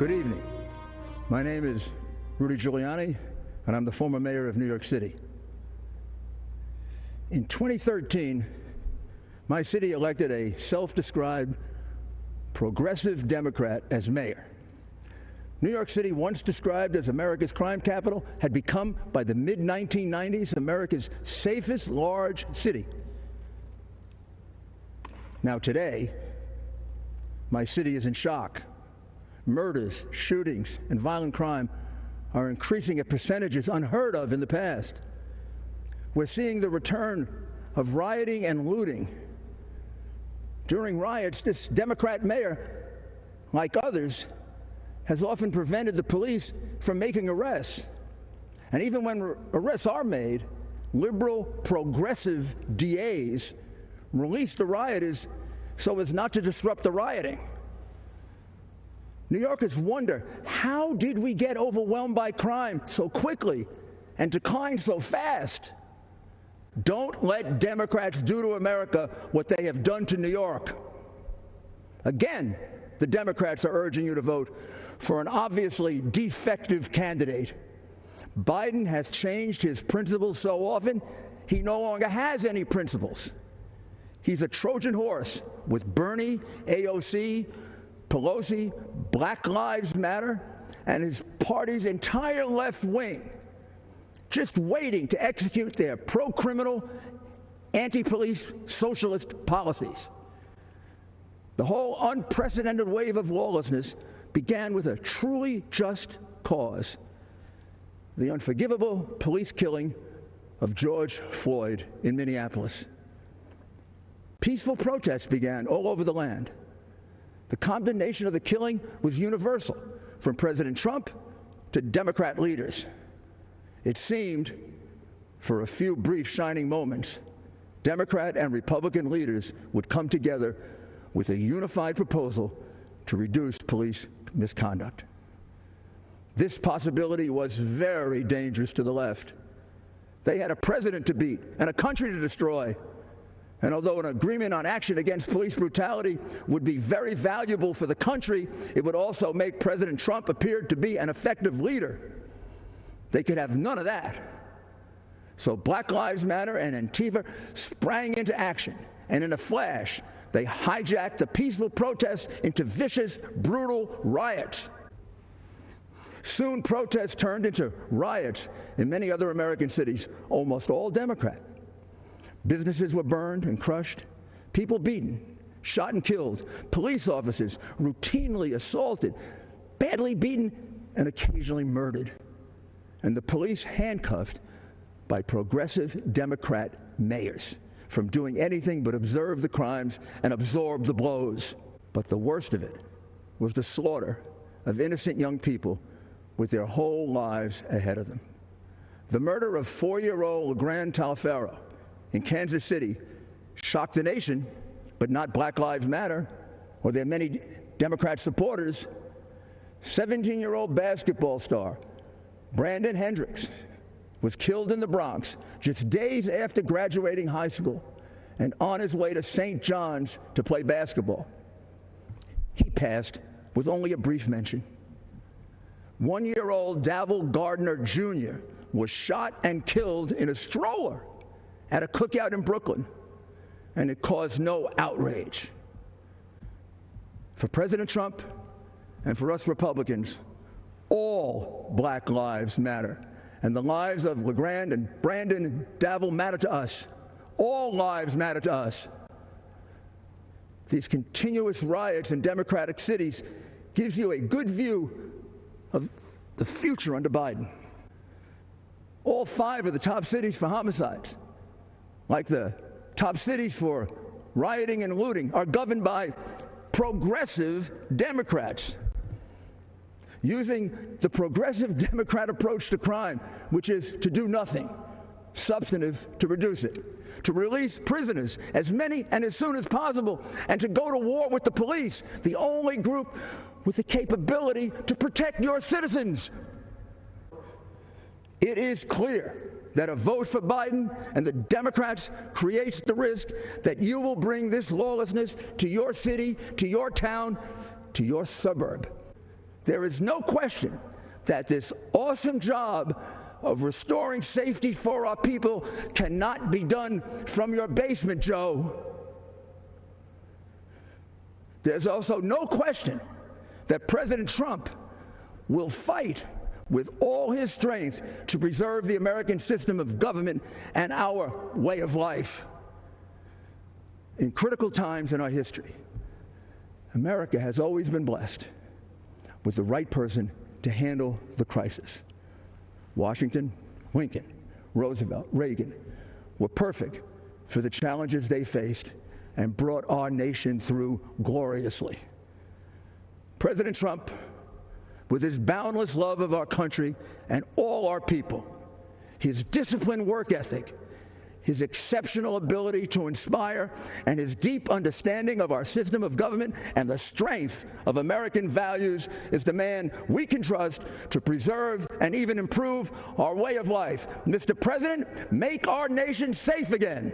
Good evening. My name is Rudy Giuliani, and I'm the former mayor of New York City. In 2013, my city elected a self-described progressive Democrat as mayor. New York City, once described as America's crime capital, had become, by the mid-1990s, America's safest large city. Now today, my city is in shock. Murders, shootings, and violent crime are increasing at percentages unheard of in the past. We're seeing the return of rioting and looting. During riots, this Democrat mayor, like others, has often prevented the police from making arrests. And even when arrests are made, liberal, progressive DAs release the rioters so as not to disrupt the rioting. New Yorkers wonder, how did we get overwhelmed by crime so quickly and decline so fast? Don't let Democrats do to America what they have done to New York. Again, the Democrats are urging you to vote for an obviously defective candidate. Biden has changed his principles so often, he no longer has any principles. He's a Trojan horse with Bernie, AOC, Pelosi, Black Lives Matter, and his party's entire left wing, just waiting to execute their pro-criminal, anti-police socialist policies. The whole unprecedented wave of lawlessness began with a truly just cause: the unforgivable police killing of George Floyd in Minneapolis. Peaceful protests began all over the land. The condemnation of the killing was universal, from President Trump to Democrat leaders. It seemed, for a few brief shining moments, Democrat and Republican leaders would come together with a unified proposal to reduce police misconduct. This possibility was very dangerous to the left. They had a president to beat and a country to destroy. And although an agreement on action against police brutality would be very valuable for the country, it would also make President Trump appear to be an effective leader. They could have none of that. So Black Lives Matter and Antifa sprang into action, and in a flash, they hijacked the peaceful protests into vicious, brutal riots. Soon, protests turned into riots in many other American cities, almost all Democrat. Businesses were burned and crushed, people beaten, shot and killed, police officers routinely assaulted, badly beaten, and occasionally murdered, and the police handcuffed by progressive Democrat mayors from doing anything but observe the crimes and absorb the blows. But the worst of it was the slaughter of innocent young people with their whole lives ahead of them. The murder of 4-year-old LeGrand Talfaro in Kansas City shocked the nation, but not Black Lives Matter or their many Democrat supporters. 17-year-old basketball star Brandon Hendricks was killed in the Bronx just days after graduating high school and on his way to St. John's to play basketball. He passed with only a brief mention. 1-year-old Davil Gardner Jr. was shot and killed in a stroller at a cookout in Brooklyn, and it caused no outrage. For President Trump and for us Republicans, all Black lives matter, and the lives of LeGrand and Brandon and Davil matter to us. All lives matter to us. These continuous riots in Democratic cities gives you a good view of the future under Biden. All 5 of the top cities for homicides, like the top cities for rioting and looting, are governed by progressive Democrats, using the progressive Democrat approach to crime, which is to do nothing substantive to reduce it, to release prisoners, as many and as soon as possible, and to go to war with the police, the only group with the capability to protect your citizens. It is clear that a vote for Biden and the Democrats creates the risk that you will bring this lawlessness to your city, to your town, to your suburb. There is no question that this awesome job of restoring safety for our people cannot be done from your basement, Joe. There's also no question that President Trump will fight with all his strength to preserve the American system of government and our way of life. In critical times in our history, America has always been blessed with the right person to handle the crisis. Washington, Lincoln, Roosevelt, Reagan were perfect for the challenges they faced and brought our nation through gloriously. President Trump, with his boundless love of our country and all our people, his disciplined work ethic, his exceptional ability to inspire, and his deep understanding of our system of government and the strength of American values is the man we can trust to preserve and even improve our way of life. Mr. President, make our nation safe again.